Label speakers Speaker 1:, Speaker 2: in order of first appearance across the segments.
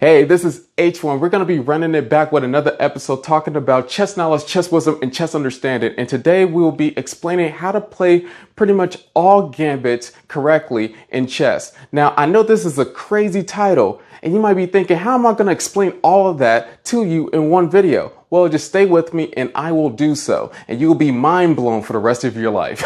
Speaker 1: Hey, this is H1. We're going to be running it back with another episode talking about chess knowledge, chess wisdom, and chess understanding. And today we will be explaining how to play pretty much all gambits correctly in chess. Now, I know this is a crazy title, and you might be thinking, how am I going to explain all of that to you in one video? Well, just stay with me and I will do so. And you will be mind blown for the rest of your life.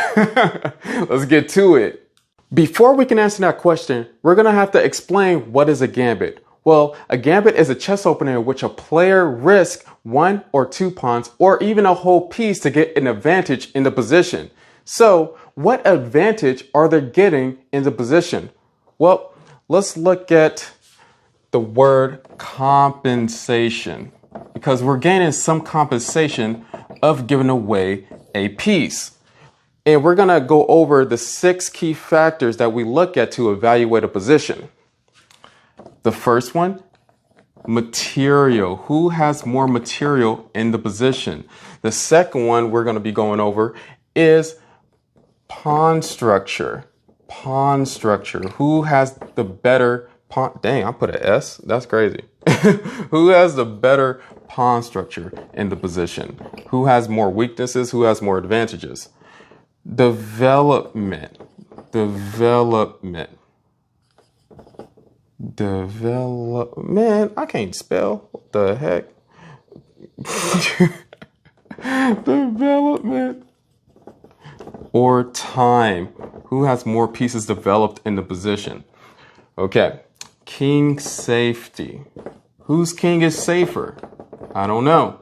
Speaker 1: Let's get to it. Before we can answer that question, we're going to have to explain what is a gambit. Well, a gambit is a chess opening in which a player risks 1 or 2 pawns or even a whole piece to get an advantage in the position. So, what advantage are they getting in the position? Well, let's look at the word compensation, because we're gaining some compensation of giving away a piece. And we're going to go over the 6 key factors that we look at to evaluate a position. The first one, material. Who has more material in the position? The second one we're going to be going over is pawn structure. Pawn structure. Who has the better pawn? Dang, I put an S. That's crazy. Who has the better pawn structure in the position? Who has more weaknesses? Who has more advantages? Development. I can't spell. What the heck? Development. Or time. Who has more pieces developed in the position? Okay. King safety. Whose king is safer? I don't know.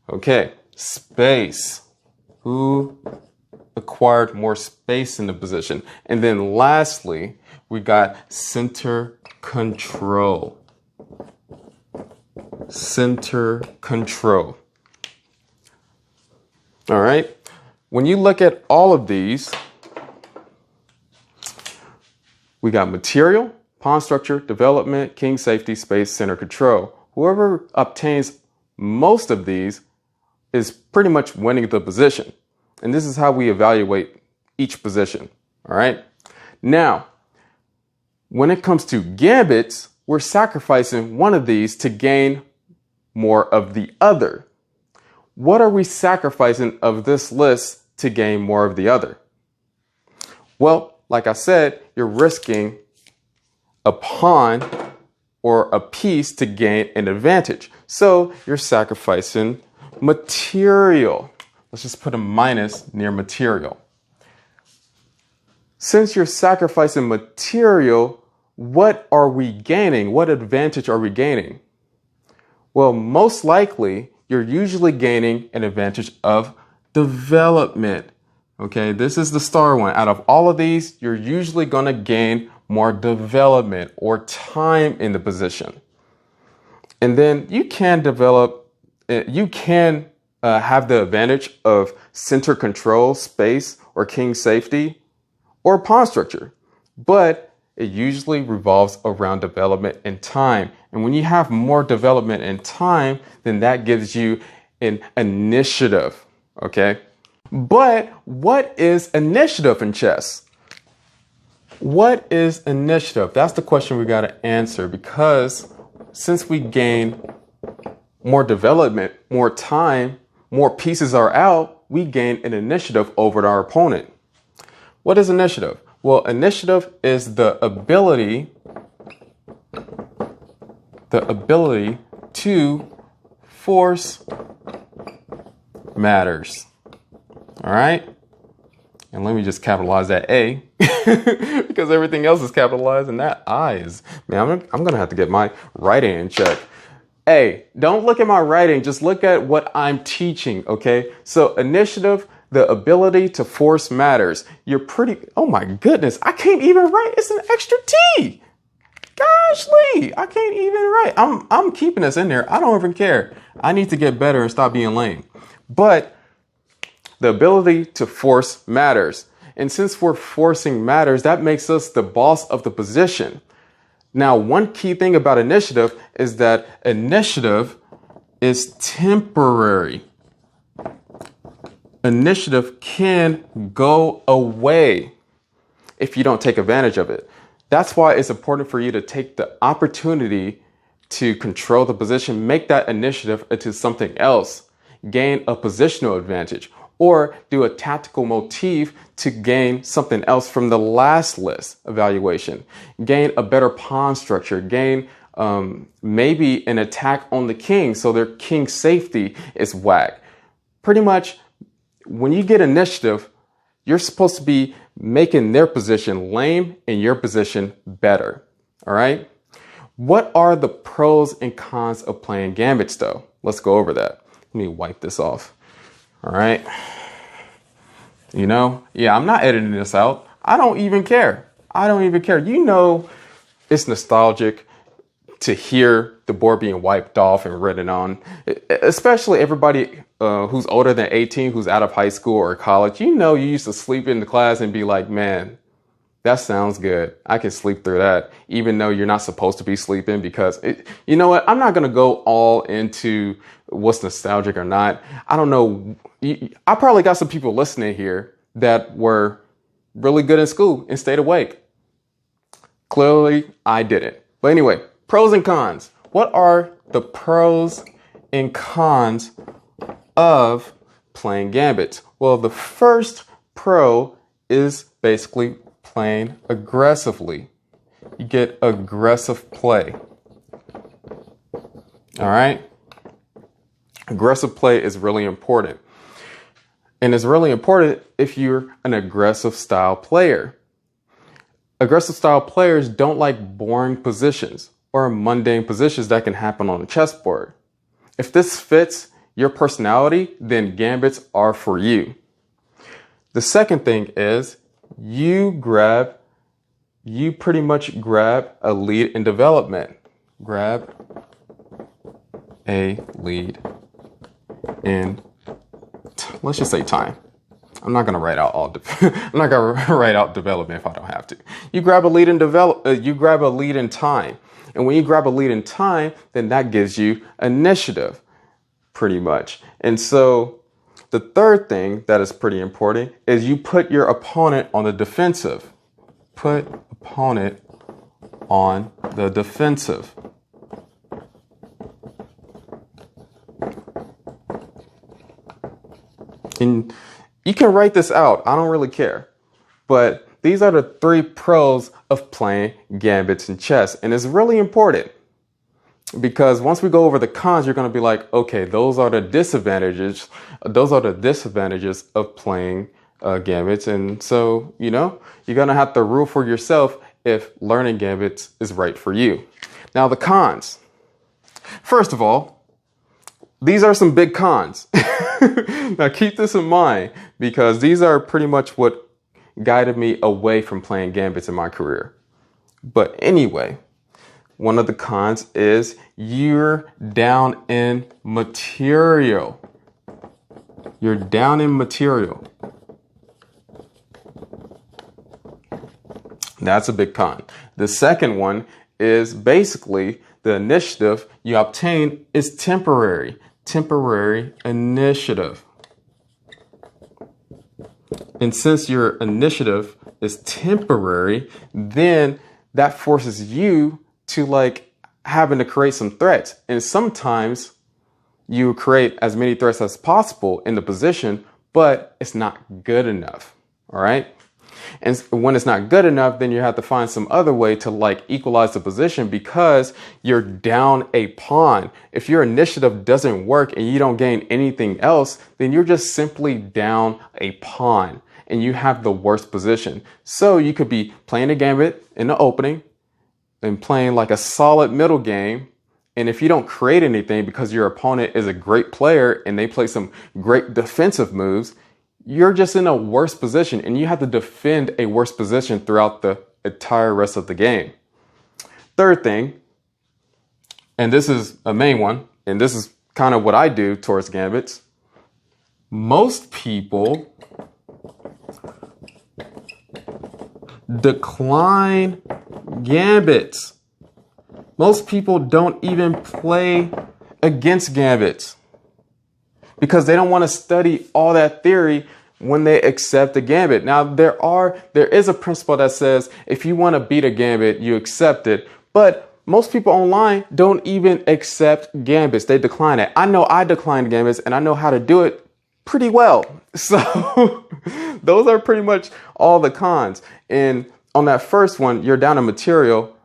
Speaker 1: Okay. Space. Who acquired more space in the position? And then lastly, we got center control. Center control. All right. When you look at all of these, we got material, pawn structure, development, king safety, space, center control. Whoever obtains most of these is pretty much winning the position. And this is how we evaluate each position. All right. Now, when it comes to gambits, we're sacrificing one of these to gain more of the other. What are we sacrificing of this list to gain more of the other? Well, like I said, you're risking a pawn or a piece to gain an advantage. So you're sacrificing material. Let's just put a minus near material. Since you're sacrificing material, what are we gaining? What advantage are we gaining? Well, most likely, you're usually gaining an advantage of development. Okay, this is the star one. Out of all of these, you're usually going to gain more development or time in the position. And then you can develop, have the advantage of center control, space, or king safety, or pawn structure. But it usually revolves around development and time. And when you have more development and time, then that gives you an initiative, okay? But what is initiative in chess? What is initiative? That's the question we got to answer, because since we gain more development, more time, more pieces are out, we gain an initiative over our opponent. What is initiative? Well, initiative is the ability to force matters. All right? And let me just capitalize that A because everything else is capitalized and that I is, man, I'm going to have to get my writing in check. Hey, don't look at my writing. Just look at what I'm teaching, okay? So initiative, the ability to force matters. Oh my goodness, I can't even write. It's an extra T. Goshly, I can't even write. I'm keeping this in there. I don't even care. I need to get better and stop being lame. But the ability to force matters. And since we're forcing matters, that makes us the boss of the position. Now, one key thing about initiative is that initiative is temporary. Initiative can go away if you don't take advantage of it. That's why it's important for you to take the opportunity to control the position, make that initiative into something else, gain a positional advantage, or do a tactical motif to gain something else from the last list evaluation, gain a better pawn structure, gain maybe an attack on the king so their king safety is whack. Pretty much when you get initiative, you're supposed to be making their position lame and your position better. All right. What are the pros and cons of playing gambits though? Let's go over that. Let me wipe this off. All right. Yeah, I'm not editing this out. I don't even care. It's nostalgic to hear the board being wiped off and written on, especially everybody who's older than 18, who's out of high school or college. You used to sleep in the class and be like, man, that sounds good. I can sleep through that, even though you're not supposed to be sleeping because you know what? I'm not going to go all into what's nostalgic or not. I don't know. I probably got some people listening here that were really good in school and stayed awake. Clearly, I didn't. But anyway, pros and cons. What are the pros and cons of playing gambits? Well, the first pro is basically playing aggressively. You get aggressive play. All right. Aggressive play is really important. And it's really important if you're an aggressive style player. Aggressive style players don't like boring positions or mundane positions that can happen on a chessboard. If this fits your personality, then gambits are for you. The second thing is you pretty much grab a lead in development. Grab a lead in, let's just say time. I'm not gonna write out I'm not gonna write out development if I don't have to. You grab a lead in you grab a lead in time, and when you grab a lead in time, then that gives you initiative, pretty much. And so the third thing that is pretty important is you put your opponent on the defensive. Put opponent on the defensive. And you can write this out. I don't really care. But these are the 3 pros of playing gambits in chess. And it's really important because once we go over the cons, you're going to be like, okay, those are the disadvantages. Those are the disadvantages of playing gambits. And so, you're going to have to rule for yourself if learning gambits is right for you. Now, the cons. First of all, these are some big cons. Now keep this in mind because these are pretty much what guided me away from playing gambits in my career. But anyway, one of the cons is you're down in material. You're down in material. That's a big con. The second one is basically the initiative you obtain is temporary. Temporary initiative. And since your initiative is temporary, then that forces you to having to create some threats. And sometimes you create as many threats as possible in the position, but it's not good enough. All right. And when it's not good enough, then you have to find some other way to equalize the position because you're down a pawn. If your initiative doesn't work and you don't gain anything else, then you're just simply down a pawn and you have the worst position. So you could be playing a gambit in the opening and playing a solid middle game. And if you don't create anything because your opponent is a great player and they play some great defensive moves, you're just in a worse position and you have to defend a worse position throughout the entire rest of the game. Third thing, and this is a main one, and this is kind of what I do towards gambits. Most people decline gambits. Most people don't even play against gambits because they don't want to study all that theory when they accept a gambit. Now, there is a principle that says if you want to beat a gambit, you accept it. But most people online don't even accept gambits. They decline it. I know I decline gambits and I know how to do it pretty well. So those are pretty much all the cons. And on that first one, you're down to material.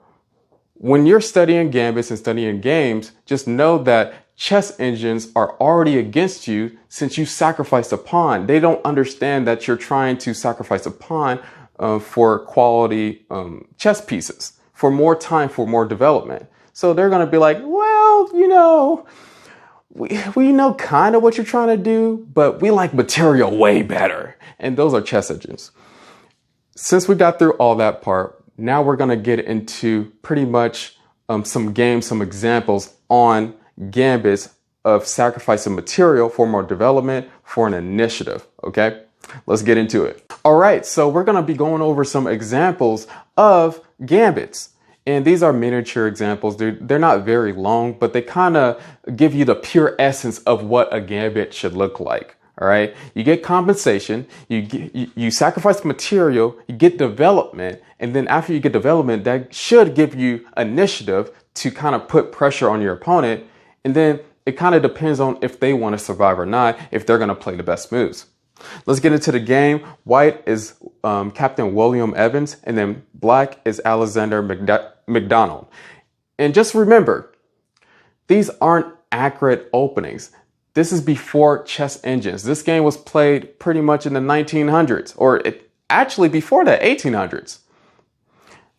Speaker 1: When you're studying gambits and studying games, just know that chess engines are already against you since you sacrificed a pawn. They don't understand that you're trying to sacrifice a pawn for quality chess pieces, for more time, for more development. So they're going to be like, well, you know, we know kind of what you're trying to do, but we like material way better. And those are chess engines. Since we got through all that part, now we're going to get into pretty much some games, some examples on gambits of sacrificing material for more development for an initiative. Okay, let's get into it. All right, so we're going to be going over some examples of gambits. And these are miniature examples. They're not very long, but they kind of give you the pure essence of what a gambit should look like. All right, you get compensation, you sacrifice material, you get development, and then after you get development, that should give you initiative to kind of put pressure on your opponent. And then it kind of depends on if they want to survive or not, if they're going to play the best moves. Let's get into the game. White is Captain William Evans, and then black is Alexander McDonald. And just remember, these aren't accurate openings. This is before chess engines. This game was played pretty much in the 1900s, or actually before the 1800s.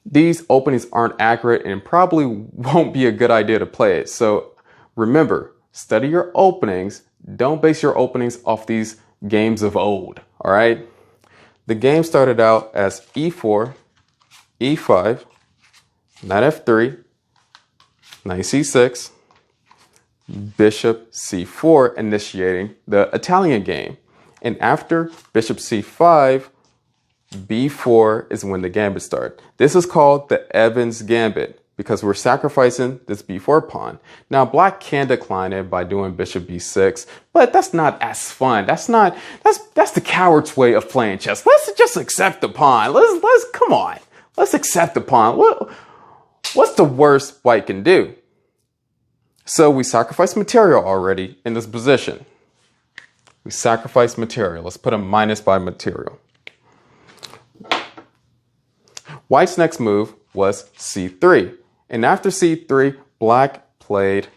Speaker 1: These openings aren't accurate and probably won't be a good idea to play it. So remember, study your openings. Don't base your openings off these games of old. All right. The game started out as e4, e5, knight f3, knight c6, bishop c4, initiating the Italian game. And after bishop c5, b4 is when the gambit starts. This is called the Evans gambit because we're sacrificing this b4 pawn. Now black can decline it by doing bishop b6, but that's not as fun. That's the coward's way of playing chess. Let's just accept the pawn. Let's come on. Let's accept the pawn. What's the worst white can do? So we sacrifice material already in this position. We sacrifice material. Let's put a minus by material. White's next move was c3. And after c3, black played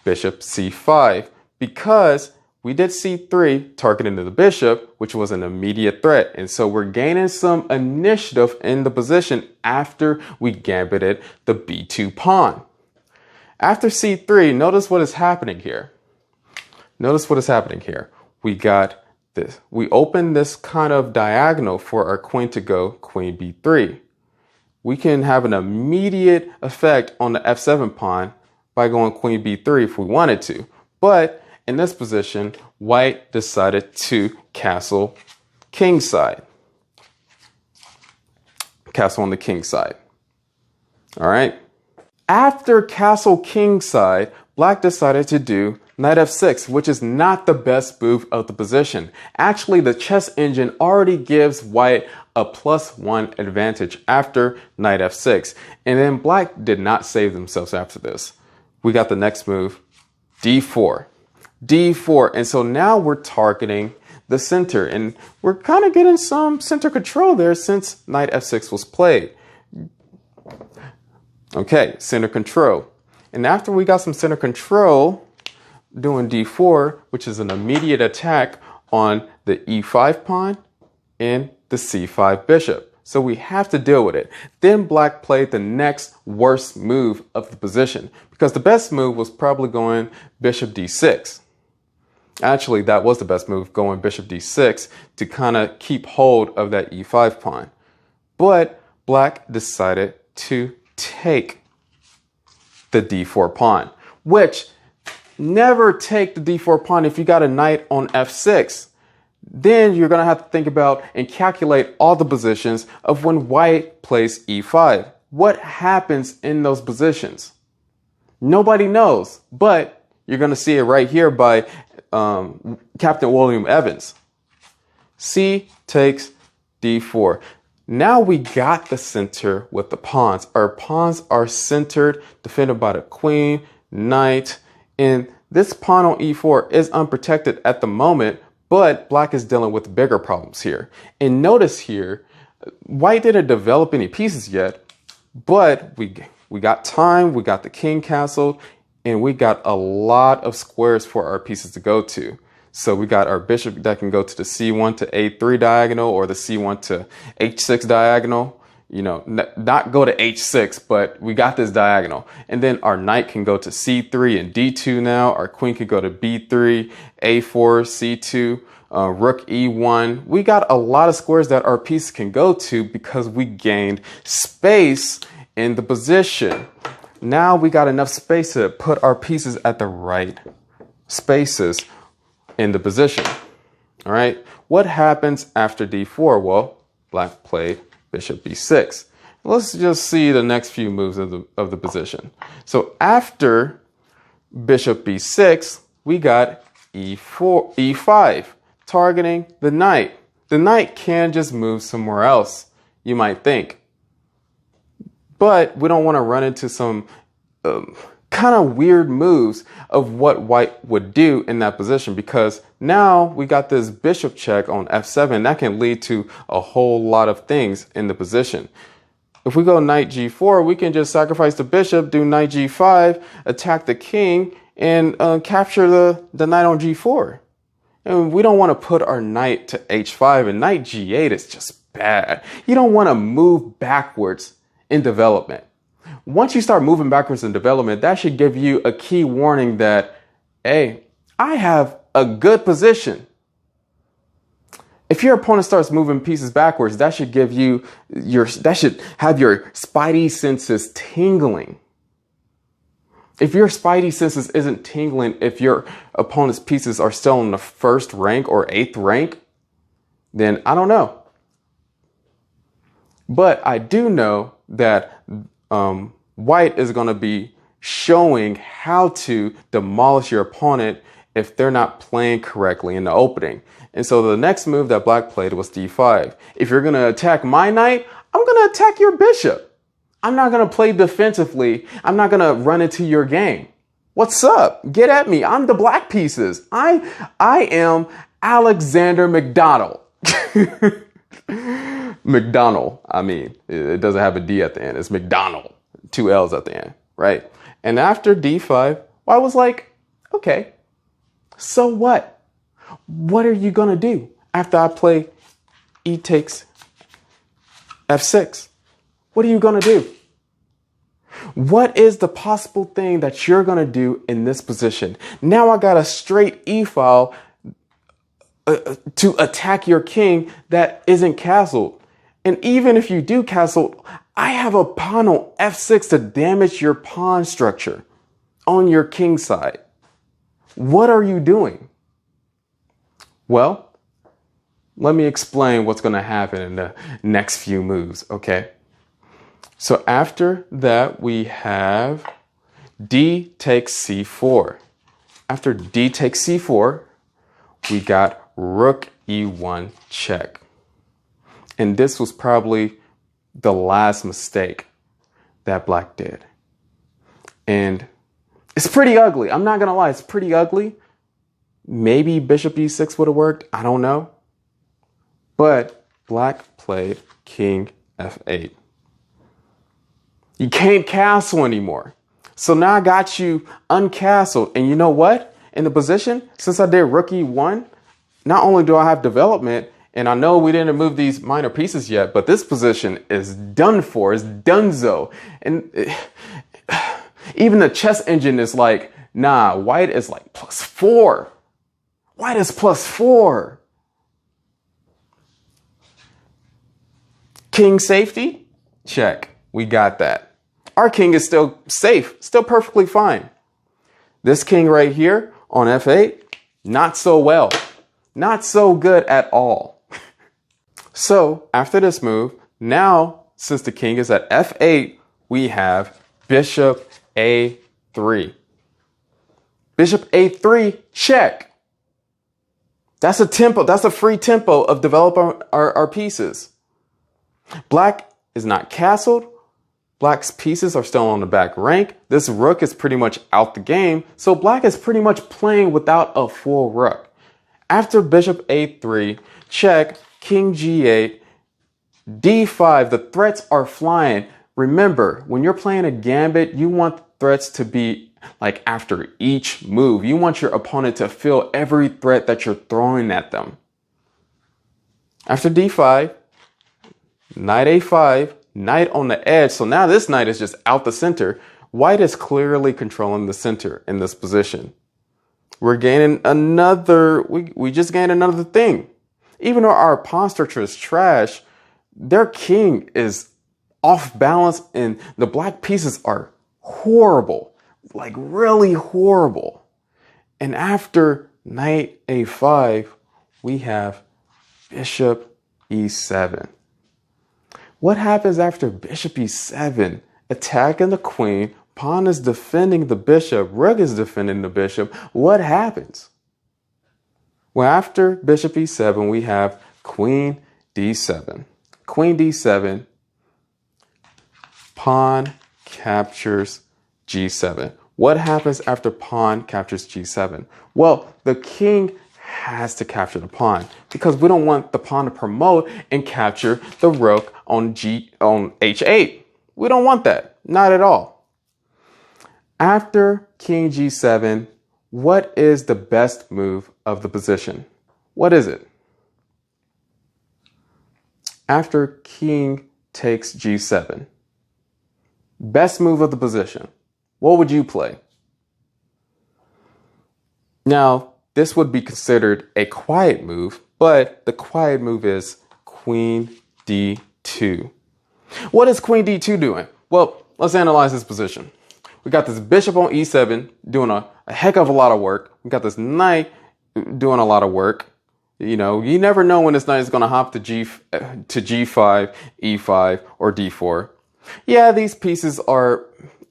Speaker 1: bishop c5 because we did c3 targeting to the bishop, which was an immediate threat. And so we're gaining some initiative in the position after we gambited the b2 pawn. After c3, notice what is happening here. Notice what is happening here. We got this. We opened this kind of diagonal for our queen to go queen b3. We can have an immediate effect on the f7 pawn by going queen b3 if we wanted to. But in this position, white decided to castle king side. Castle on the king side. All right. After castle king side, black decided to do knight f6, which is not the best move of the position. Actually, the chess engine already gives white a +1 advantage after knight f6. And then black did not save themselves after this. We got the next move, d4. d4. And so now we're targeting the center. And we're kind of getting some center control there since knight f6 was played. Okay, center control. And after we got some center control, doing d4, which is an immediate attack on the e5 pawn and the c5 bishop. So we have to deal with it. Then black played the next worst move of the position because the best move was probably going bishop d6. Actually, that was the best move, going bishop d6 to kind of keep hold of that e5 pawn. But black decided to take the d4 pawn, which never take the d4 pawn if you got a knight on f6. Then you're going to have to think about and calculate all the positions of when white plays e5. What happens in those positions? Nobody knows, but you're going to see it right here by Captain William Evans. C takes d4. Now we got the center with the pawns. Our pawns are centered, defended by the queen, knight, and this pawn on e4 is unprotected at the moment, but black is dealing with bigger problems here. And notice here, white didn't develop any pieces yet, but we got time, we got the king castled, and we got a lot of squares for our pieces to go to. So we got our bishop that can go to the c1 to a3 diagonal or the c1 to h6 diagonal. You know, not go to h6, but we got this diagonal. And then our knight can go to c3 and d2 now. Our queen can go to b3, a4, c2, rook e1. We got a lot of squares that our piece can go to because we gained space in the position. Now we got enough space to put our pieces at the right spaces in the position. All right. What happens after d4? Well, black played bishop b6. Let's just see the next few moves of the position. So after bishop b6, we got e4, e5, targeting the knight. The knight can just move somewhere else, you might think. But we don't want to run into some kind of weird moves of what white would do in that position, because now we got this bishop check on f7 that can lead to a whole lot of things in the position. If we go knight g4, we can just sacrifice the bishop, do knight g5, attack the king, and capture the knight on g4. And we don't want to put our knight to h5, and knight g8 is just bad. You don't want to move backwards in development. Once you start moving backwards in development, that should give you a key warning that, hey, I have a good position. If your opponent starts moving pieces backwards, that should give you that should have your spidey senses tingling. If your spidey senses isn't tingling, if your opponent's pieces are still in the 1st rank or 8th rank, then I don't know. But I do know that white is going to be showing how to demolish your opponent if they're not playing correctly in the opening. And so the next move that black played was d5. If you're going to attack my knight, I'm going to attack your bishop. I'm not going to play defensively. I'm not going to run into your game. What's up? Get at me. I'm the black pieces. I am Alexander McDonald. McDonald, I mean, it doesn't have a D at the end. It's McDonald, 2 L's at the end, right? And after d5, I was like, okay, so what? What are you going to do after I play e takes f6? What are you going to do? What is the possible thing that you're going to do in this position? Now I got a straight e file to attack your king that isn't castled. And even if you do castle, I have a pawn on f6 to damage your pawn structure on your king side. What are you doing? Well, let me explain what's going to happen in the next few moves, okay? So after that, we have d takes c4. After d takes c4, we got rook e1 check. And this was probably the last mistake that black did. And it's pretty ugly. I'm not going to lie. It's pretty ugly. Maybe bishop e6 would have worked. I don't know. But black played king f8. You can't castle anymore. So now I got you uncastled. And you know what? In the position, since I did rook e1, not only do I have development, and I know we didn't move these minor pieces yet, but this position is done for, it's donezo. And even the chess engine is like, nah, white is like +4. White is +4. King safety? Check. We got that. Our king is still safe, still perfectly fine. This king right here on f8, not so well. Not so good at all. So after this move, now since the king is at f8, we have bishop a3. Bishop a3, check. That's a tempo. That's a free tempo of developing our pieces. Black is not castled. Black's pieces are still on the back rank. This rook is pretty much out the game, so black is pretty much playing without a full rook. After bishop a3, check, king g8, d5, the threats are flying. Remember, when you're playing a gambit, you want threats to be like after each move. You want your opponent to feel every threat that you're throwing at them. After d5, knight a5, knight on the edge. So now this knight is just out the center. White is clearly controlling the center in this position. We're gaining another, we just gained another thing. Even though our pawn structure is trash, their king is off balance and the black pieces are horrible, like really horrible. And after knight a5, we have bishop e7. What happens after bishop e7? Attacking the queen, pawn is defending the bishop, rook is defending the bishop. What happens? Well, after bishop e7, we have queen d7. Queen d7, pawn captures g7. What happens after pawn captures g7? Well, the king has to capture the pawn because we don't want the pawn to promote and capture the rook on h8. We don't want that, not at all. After king g7, what is the best move of the position? What is it? After king takes g7, best move of the position, what would you play? Now, this would be considered a quiet move, but the quiet move is queen d2. What is queen d2 doing? Well, let's analyze this position. We got this bishop on e7 doing a heck of a lot of work. We got this knight doing a lot of work. You know, you never know when this knight is going to hop to g5, e5, or d4. Yeah, these pieces are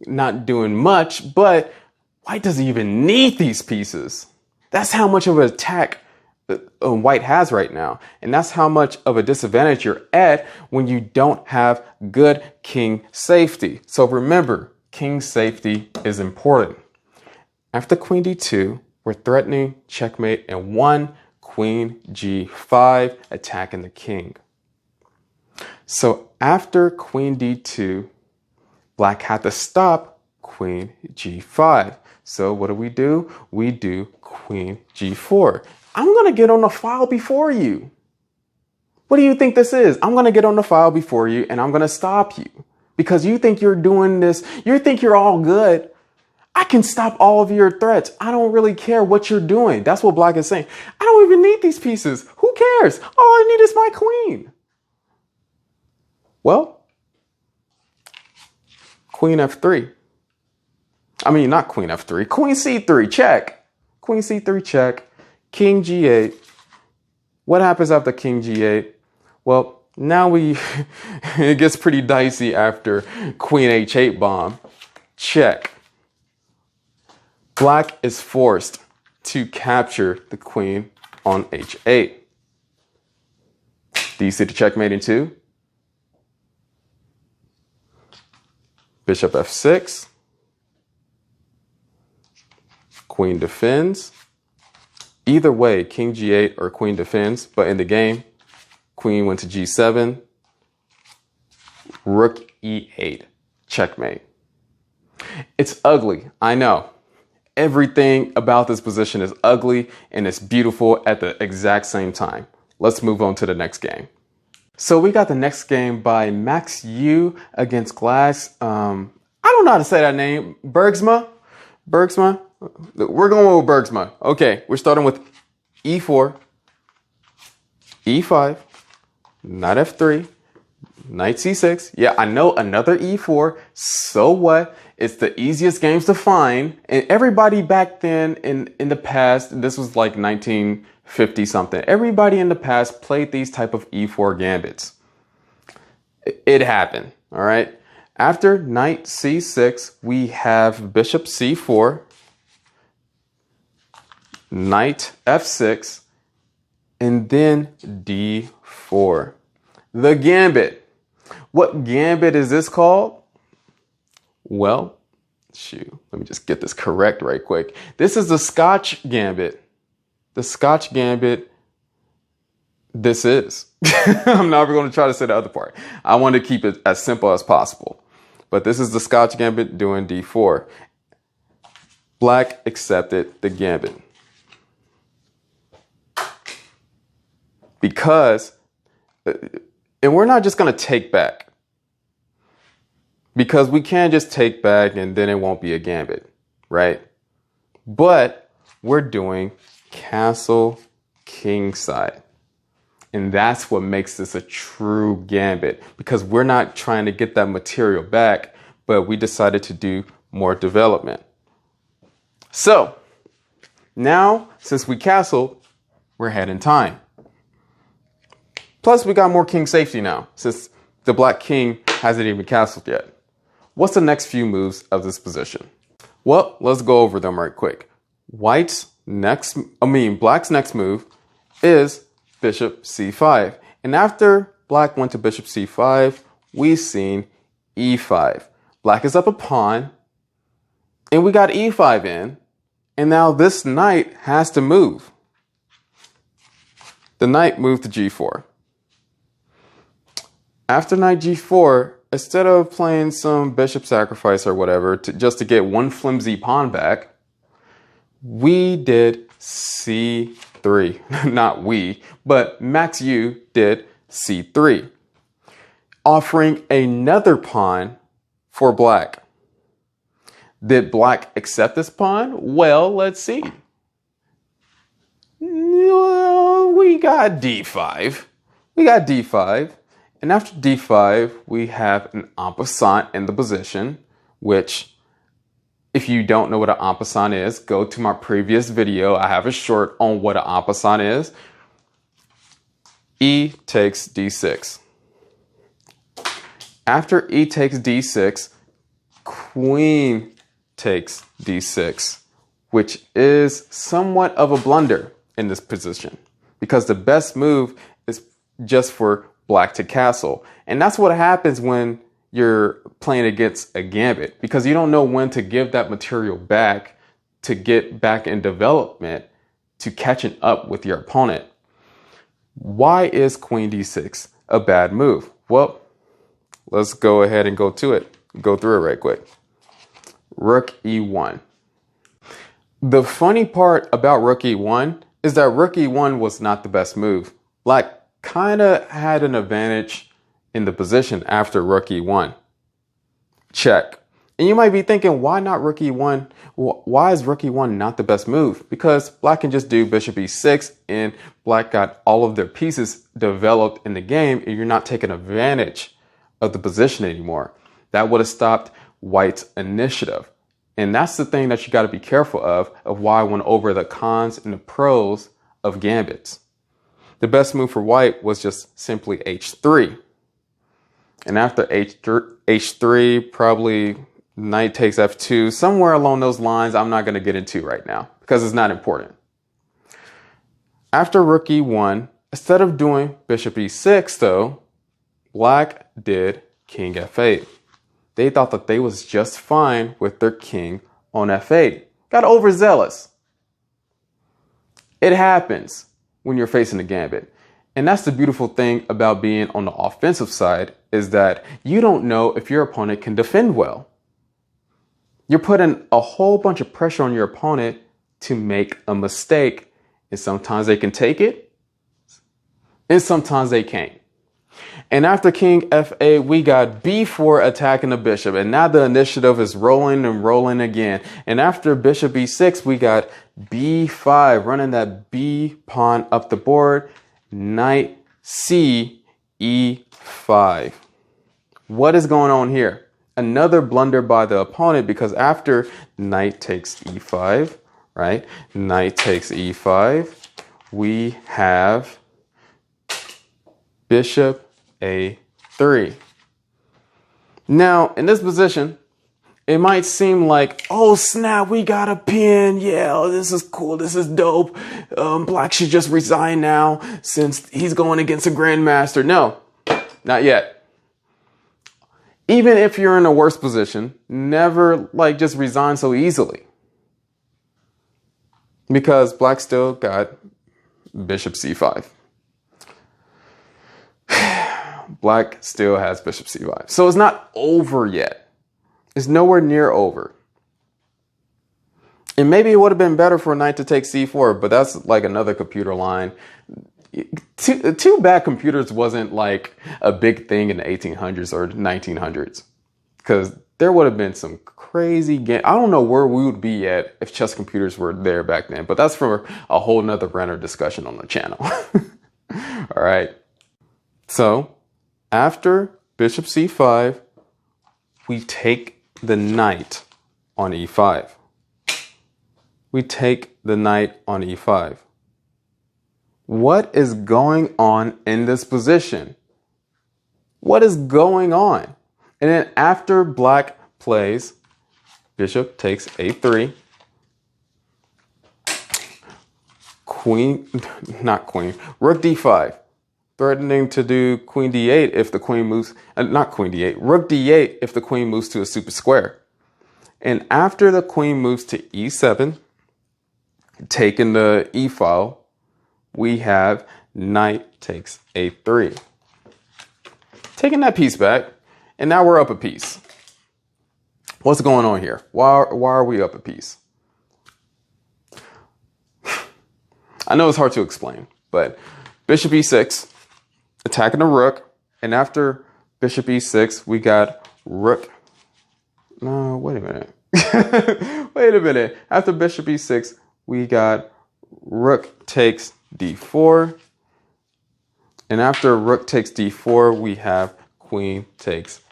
Speaker 1: not doing much, but white doesn't even need these pieces. That's how much of an attack white has right now. And that's how much of a disadvantage you're at when you don't have good king safety. So remember, king safety is important. After queen d2, we're threatening checkmate and one queen g5, attacking the king. So after queen d2, black had to stop queen g5. So what do? We do queen g4. I'm going to get on the file before you. What do you think this is? I'm going to get on the file before you and I'm going to stop you because you think you're doing this. You think you're all good. I can stop all of your threats. I don't really care what you're doing. That's what black is saying. I don't even need these pieces. Who cares? All I need is my queen. Well, queen f3. I mean, not queen f3, queen c3, check. Queen c3, check. King g8. What happens after king g8? Well, now it gets pretty dicey after queen h8 bomb. Check. Black is forced to capture the queen on h8. Do you see the checkmate in 2? Bishop f6. Queen defends. Either way, king g8 or queen defends, but in the game, queen went to g7, rook e8, checkmate. It's ugly, I know. Everything about this position is ugly and it's beautiful at the exact same time. Let's move on to the next game. So we got the next game by Max U against Glass. I don't know how to say that name. Bergsma? We're going with Bergsma. Okay, we're starting with e4, e5, knight f3, knight c6. Yeah, I know, another e4. So what? It's the easiest games to find. And everybody back then in the past, this was like 1950 something. Everybody in the past played these type of e4 gambits. It happened, all right? After knight c6, we have bishop c4, knight f6, and then d4. The gambit. What gambit is this called? Well, shoot, let me just get this correct right quick. This is the Scotch gambit. The Scotch gambit, this is. I'm not going to try to say the other part. I want to keep it as simple as possible. But this is the Scotch gambit doing d4. Black accepted the gambit. Because, and we're not just going to take back. Because we can't just take back and then it won't be a gambit, right? But we're doing castle kingside. And that's what makes this a true gambit, because we're not trying to get that material back, but we decided to do more development. So now, since we castled, we're ahead in time. Plus, we got more king safety now, since the black king hasn't even castled yet. What's the next few moves of this position? Well, let's go over them right quick. Black's next move is bishop c5. And after black went to bishop c5, we've seen e5. Black is up a pawn, and we got e5 in, and now this knight has to move. The knight moved to g4. After knight g4, instead of playing some bishop sacrifice or whatever, just to get one flimsy pawn back, we did c3. Not we, but Max U did c3, offering another pawn for black. Did black accept this pawn? Well, let's see. We got d5. We got d5. And after d5, we have an en passant in the position, which, if you don't know what an en passant is, go to my previous video. I have a short on what an en passant is. E takes d6. After e takes d6, queen takes d6, which is somewhat of a blunder in this position, because the best move is just for black to castle. And that's what happens when you're playing against a gambit, because you don't know when to give that material back to get back in development to catching up with your opponent. Why is queen d6 a bad move? Well, let's go ahead and go through it right quick. Rook e1. The funny part about rook e1 is that rook e1 was not the best move. Black kind of had an advantage in the position after rook e1. Check. And you might be thinking, why not rook e1? Why is rook e1 not the best move? Because black can just do bishop e6 and black got all of their pieces developed in the game, and you're not taking advantage of the position anymore. That would have stopped white's initiative. And that's the thing that you got to be careful of why I went over the cons and the pros of gambits. The best move for white was just simply h3. And after h3, probably knight takes f2, somewhere along those lines I'm not going to get into right now because it's not important. After rook e1, instead of doing bishop e6 though, black did king f8. They thought that they was just fine with their king on f8. Got overzealous. It happens when you're facing a gambit. And that's the beautiful thing about being on the offensive side, is that you don't know if your opponent can defend well. You're putting a whole bunch of pressure on your opponent to make a mistake. And sometimes they can take it, and sometimes they can't. And after king f8, we got b4 attacking the bishop. And now the initiative is rolling and rolling again. And after bishop e6, we got b5, running that b pawn up the board. Knight c e5. What is going on here? Another blunder by the opponent, because after knight takes e5, right? Knight takes e5, we have bishop a3. Now, in this position, it might seem like, oh snap, we got a pin. Yeah, oh, this is cool. This is dope. Black should just resign now since he's going against a Grandmaster. No, not yet. Even if you're in a worse position, never like just resign so easily. Because black still got bishop c5. Black still has bishop c5. So it's not over yet. It's nowhere near over. And maybe it would have been better for a knight to take c4, but that's like another computer line. Too bad computers wasn't like a big thing in the 1800s or 1900s, because there would have been some crazy game. I don't know where we would be at if chess computers were there back then, but that's for a whole nother random discussion on the channel. All right. So after bishop c5, we take the knight on e5. We take the knight on e5. What is going on in this position? What is going on? And then after black plays, bishop takes a3. Rook d5. Threatening to do queen d8 if the queen moves, not queen d8, rook d8 if the queen moves to a super square. And after the queen moves to e7, taking the e file, we have knight takes a3. Taking that piece back, and now we're up a piece. What's going on here? Why are we up a piece? I know it's hard to explain, but bishop e6, attacking the rook, and after bishop e6, we got rook. No, wait a minute. Wait a minute. After bishop e6, we got rook takes d4. And after rook takes d4, we have queen takes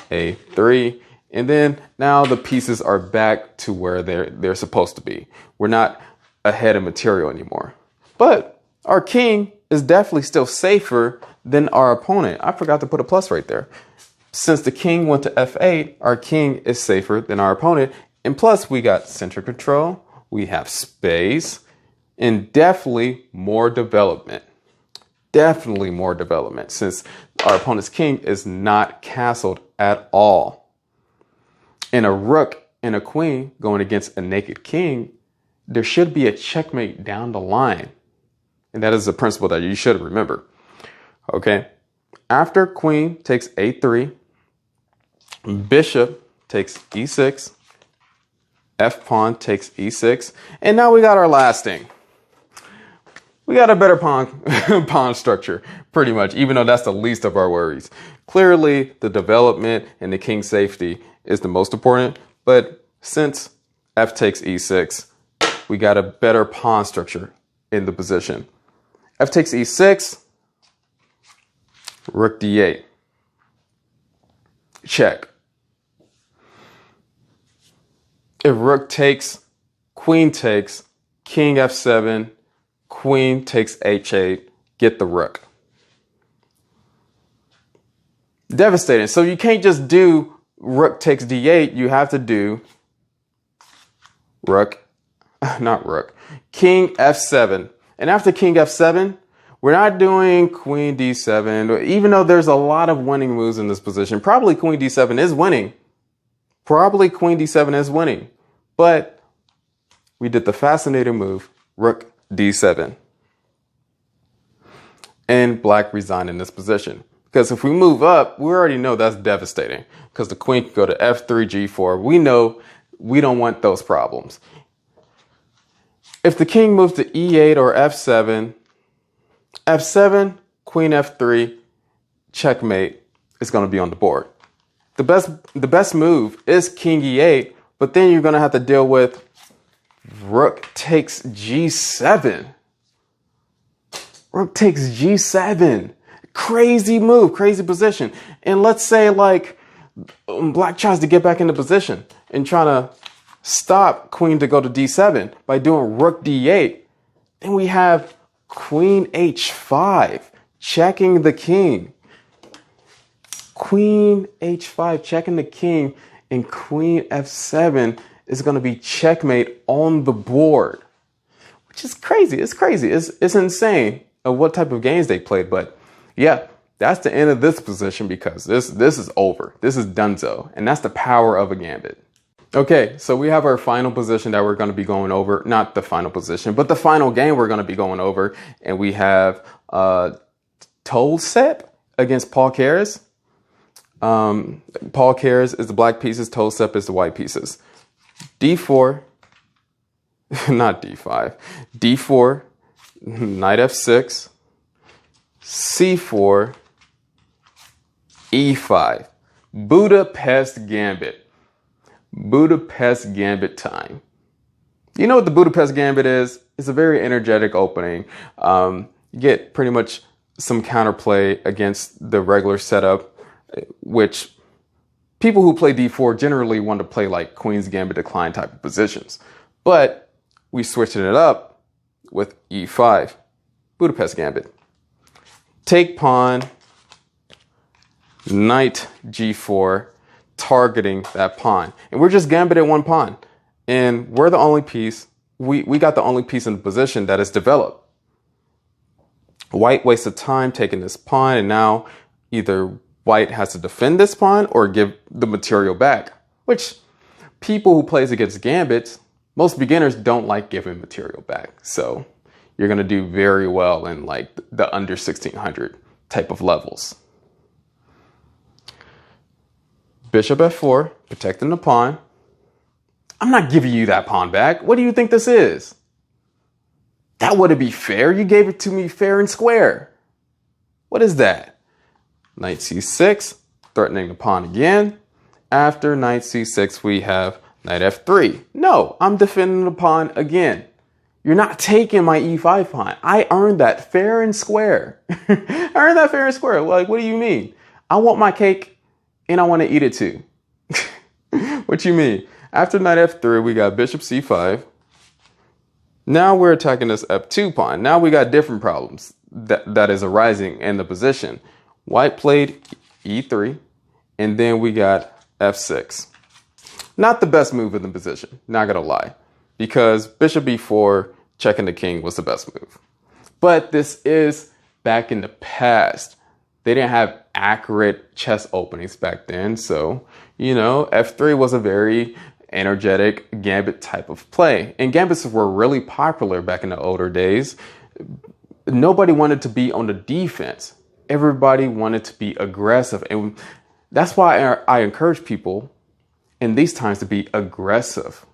Speaker 1: a3. And then now the pieces are back to where they're supposed to be. We're not ahead of material anymore. But our king is definitely still safer than our opponent. I forgot to put a plus right there. Since the king went to f8, our king is safer than our opponent. And plus we got center control, we have space, and definitely more development. Definitely more development, since our opponent's king is not castled at all. And a rook and a queen going against a naked king, there should be a checkmate down the line. And that is a principle that you should remember. Okay. After queen takes a3, bishop takes e6, f pawn takes e6, and now we got our last thing. We got a better pawn structure, pretty much, even though that's the least of our worries. Clearly, the development and the king's safety is the most important, but since f takes e6, we got a better pawn structure in the position. F takes e6, rook d8, check. If rook takes, queen takes, king f7, queen takes h8, get the rook. Devastating. So you can't just do rook takes d8, you have to do king f7. And after king f7, we're not doing queen d7, even though there's a lot of winning moves in this position. Probably queen d7 is winning. But we did the fascinating move, rook d7. And black resigned in this position. Because if we move up, we already know that's devastating. Because the queen can go to f3, g4. We know we don't want those problems. If the king moves to e8 or f7, queen f3, checkmate is going to be on the board. The best move is king e8, but then you're going to have to deal with rook takes g7. Rook takes g7. Crazy move, crazy position. And let's say like black tries to get back into position and trying to stop queen to go to d7 by doing rook d8. Then we have queen h5, checking the king. Queen h5, checking the king, and queen f7 is going to be checkmate on the board, which is crazy. It's crazy. It's insane of what type of games they played. But yeah, that's the end of this position because this is over. This is donezo, and that's the power of a gambit. Okay, so we have our final position that we're going to be going over. Not the final position, but the final game we're going to be going over. And we have Tolsep against Paul Keres. Paul Keres is the black pieces. Tolsep is the white pieces. D4, not D5. D4, knight F6, C4, E5. Budapest Gambit. Budapest Gambit time. You know what the Budapest Gambit is? It's a very energetic opening. You get pretty much some counterplay against the regular setup, which people who play D4 generally want to play like Queen's Gambit decline type of positions. But we switching it up with E5. Budapest Gambit. Take pawn, knight G4, targeting that pawn. And we're just gambiting one pawn. And we're the only piece, we got the only piece in the position that is developed. White wasted time taking this pawn, and now either white has to defend this pawn or give the material back, which people who plays against gambits, most beginners don't like giving material back. So you're going to do very well in like the under 1600 type of levels. Bishop F4, protecting the pawn. I'm not giving you that pawn back. What do you think this is? That wouldn't be fair. You gave it to me fair and square. What is that? Knight C6, threatening the pawn again. After knight C6, we have knight F3. No, I'm defending the pawn again. You're not taking my E5 pawn. I earned that fair and square. I earned that fair and square. Like, what do you mean? I want my cake and I want to eat it too. What you mean? After knight F3, we got bishop C5. Now we're attacking this F2 pawn. Now we got different problems that is arising in the position. White played E3, and then we got F6. Not the best move in the position, not gonna lie, because bishop E4 checking the king was the best move. But this is back in the past. They didn't have accurate chess openings back then, so, you know, F3 was a very energetic gambit type of play. And gambits were really popular back in the older days. Nobody wanted to be on the defense. Everybody wanted to be aggressive. And that's why I encourage people in these times to be aggressive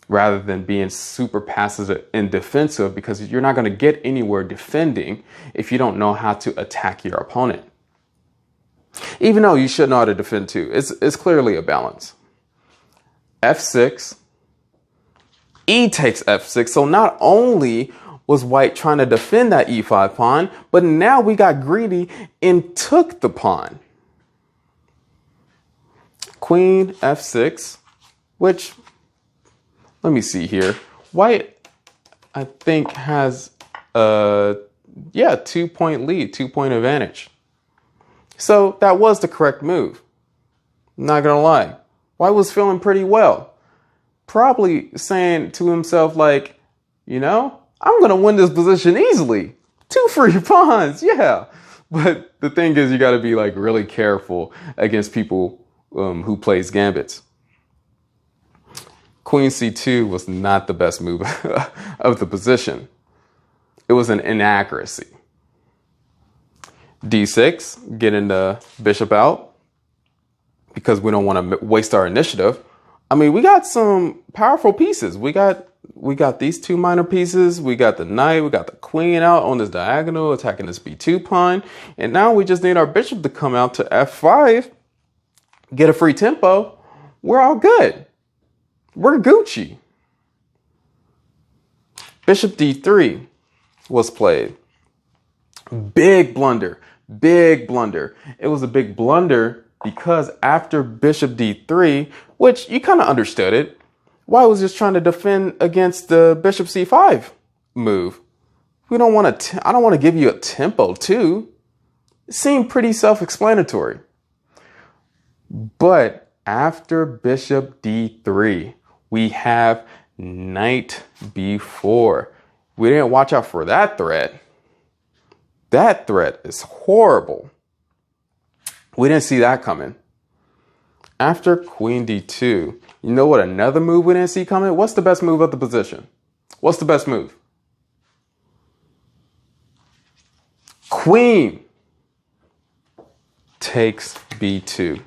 Speaker 1: rather than being super passive and defensive, because you're not going to get anywhere defending if you don't know how to attack your opponent. Even though you should know how to defend too. It's clearly a balance. F6, E takes F6. So not only was white trying to defend that E5 pawn, but now we got greedy and took the pawn. Queen F6, which, let me see here. White, I think, has a 2-point lead, 2-point advantage. So that was the correct move. Not gonna lie. White was feeling pretty well. Probably saying to himself, like, you know, I'm going to win this position easily. 2 free pawns, yeah. But the thing is, you got to be like really careful against people who plays gambits. Queen C2 was not the best move of the position. It was an inaccuracy. D6, getting the bishop out, because we don't want to waste our initiative. I mean, we got some powerful pieces. We got these 2 minor pieces. We got the knight. We got the queen out on this diagonal, attacking this B2 pawn. And now we just need our bishop to come out to F5, get a free tempo. We're all good. We're Gucci. Bishop D3 was played. Big blunder. Big blunder. It was a big blunder because after bishop D3, which you kind of understood it, White was just trying to defend against the bishop C5 move. I don't want to give you a tempo too. It seemed pretty self-explanatory. But after bishop D3, we have knight B4. We didn't watch out for that threat. That threat is horrible. We didn't see that coming. After queen d2, you know what another move we didn't see coming? What's the best move of the position? What's the best move? Queen takes b2.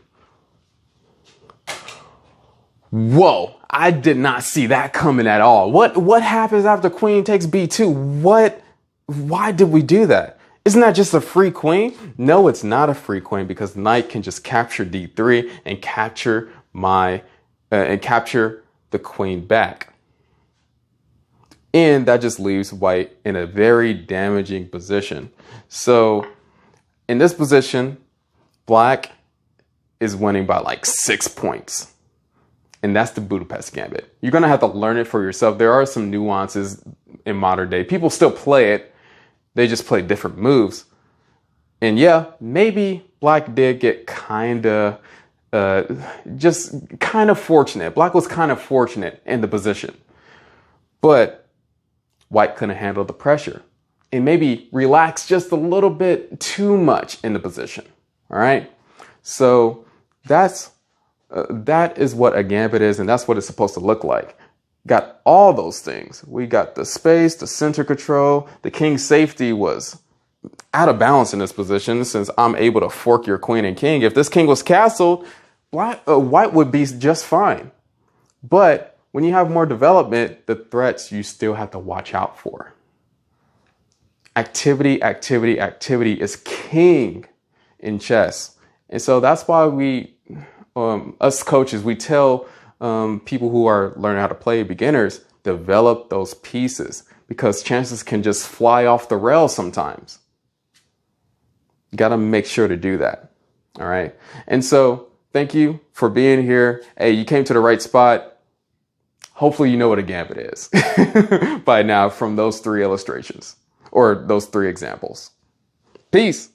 Speaker 1: Whoa, I did not see that coming at all. What happens after queen takes b2? Why did we do that? Isn't that just a free queen? No, it's not a free queen because knight can just capture d3 and capture the queen back. And that just leaves white in a very damaging position. So in this position, black is winning by like 6 points. And that's the Budapest Gambit. You're going to have to learn it for yourself. There are some nuances in modern day. People still play it. They just play different moves. And yeah, maybe black did get kind of fortunate. Black was kind of fortunate in the position. But white couldn't handle the pressure. And maybe relax just a little bit too much in the position. All right. So that is what a gambit is, and that's what it's supposed to look like. Got all those things. We got the space, the center control. The king's safety was out of balance in this position since I'm able to fork your queen and king. If this king was castled, white would be just fine. But when you have more development, the threats you still have to watch out for. Activity, activity, activity is king in chess. And so that's why us coaches, we tell people who are learning how to play, beginners, develop those pieces because chances can just fly off the rails sometimes. You got to make sure to do that. All right. And so thank you for being here. Hey, you came to the right spot. Hopefully you know what a gambit is by now from those 3 illustrations or those 3 examples. Peace.